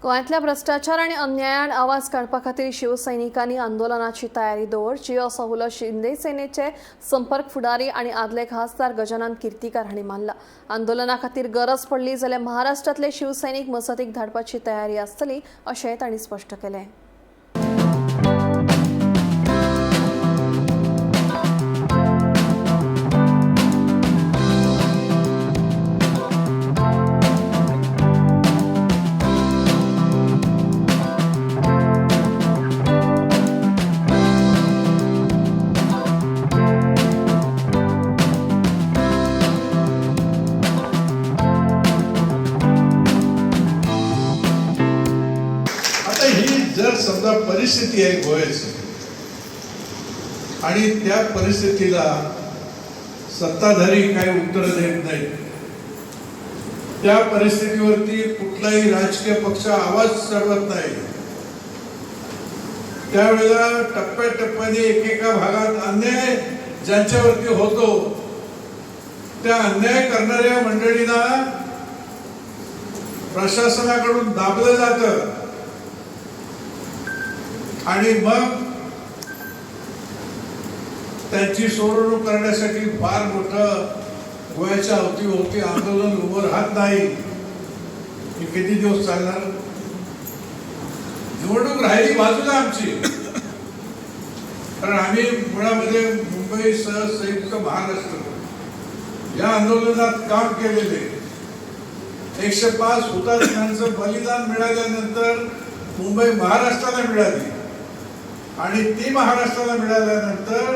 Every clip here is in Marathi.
गोंयांतल्या भ्रष्टाचार आनी अन्यायान आवाज काडपा खातीर शिवसैनिकांनी आंदोलनाची तयारी दवरची असो हुलो शिंदे सेनेचे संपर्क फुडारी आनी आदले खासदार गजानन किर्तीकार हांणी मारला। आंदोलना खातीर गरज पडली जाल्यार महाराष्ट्रांतले शिवसैनीक मसतीक धाडपाची तयारी आसतली अशें तांणी स्पश्ट केलें। जर समजा परिस्थिती आहे गोव्याची आणि त्या परिस्थितीला सत्ताधारी काही उत्तर देत नाहीत, त्या परिस्थितीवरती कुठलाही राजकीय पक्ष आवाज चढवत नाही, त्यावेळेला टप्प्याटप्प्याने एकेका भागात अन्याय ज्यांच्यावरती होतो त्या अन्याय करणाऱ्या मंडळींना प्रशासनाकडून दाबलं जातं आणि मग त्यांची सोडवणूक करण्यासाठी फार मोठं गोव्याच्या अवतीभोवती आंदोलन उभं राहत नाही। हे किती दिवस चालणार? निवडणूक राहिली बाजूला आमची, कारण आम्ही मुळामध्ये मुंबईसह संयुक्त महाराष्ट्र या आंदोलनात काम केलेले। 105 हुतात्म्यांचं बलिदान मिळाल्यानंतर मुंबई महाराष्ट्राला मिळाली आणि ती महाराष्ट्राला मिळाल्यानंतर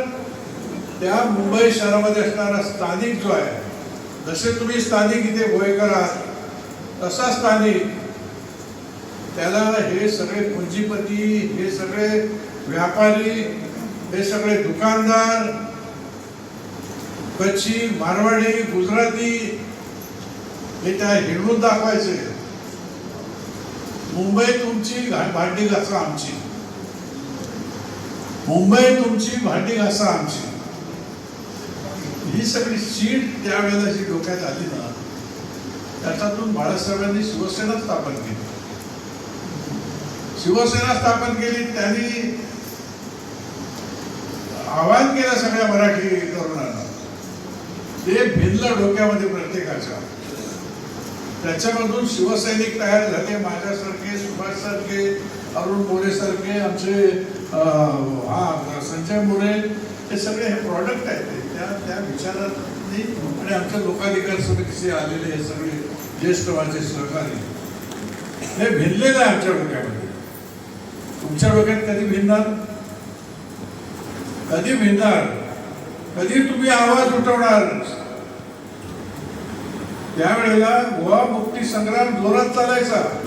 त्या मुंबई शहरामध्ये असणारा स्थानिक जो आहे, जसे तुम्ही स्थानिक इथे गोयकर आहात तसा स्थानिक, त्याला हे सगळे पुंजीपती, हे सगळे व्यापारी, हे सगळे दुकानदार, कच्छी, मारवाडी, गुजराती, हे त्या हिरवून दाखवायचे मुंबई तुमची भांडी घासा आमची, मुंबई तुमची भांडी घासा आमची। ही सगळी सीट त्यावेळेला जी डोक्यात आली ना, त्याच्यातून बाळासाहेबांनी शिवसेना स्थापन केली। शिवसेना स्थापन केली, त्यांनी आवाहन केलं सगळ्या मराठी तरुणांना, ते भिनलं डोक्यामध्ये प्रत्येकाच्या। त्याच्यामधून शिवसैनिक तयार झाले, माझ्यासारखे, सुभाष सारखे, अरुण मोरे सारखे, आमचे संजय मोरे, हे सगळे हे प्रॉडक्ट आहेत त्या विचारांनी आणि आमच्या लोकाधिकार समितीचे आलेले हे सगळे ज्येष्ठ माझे सहकारी, हे भिनलेलं आहे आमच्या डोक्यामध्ये। तुमच्या डोक्यात कधी भिनणार? कधी भिनणार? कधी तुम्ही आवाज उठवणार? त्यावेळेला गोवा मुक्ती संग्राम जोरात चालायचा।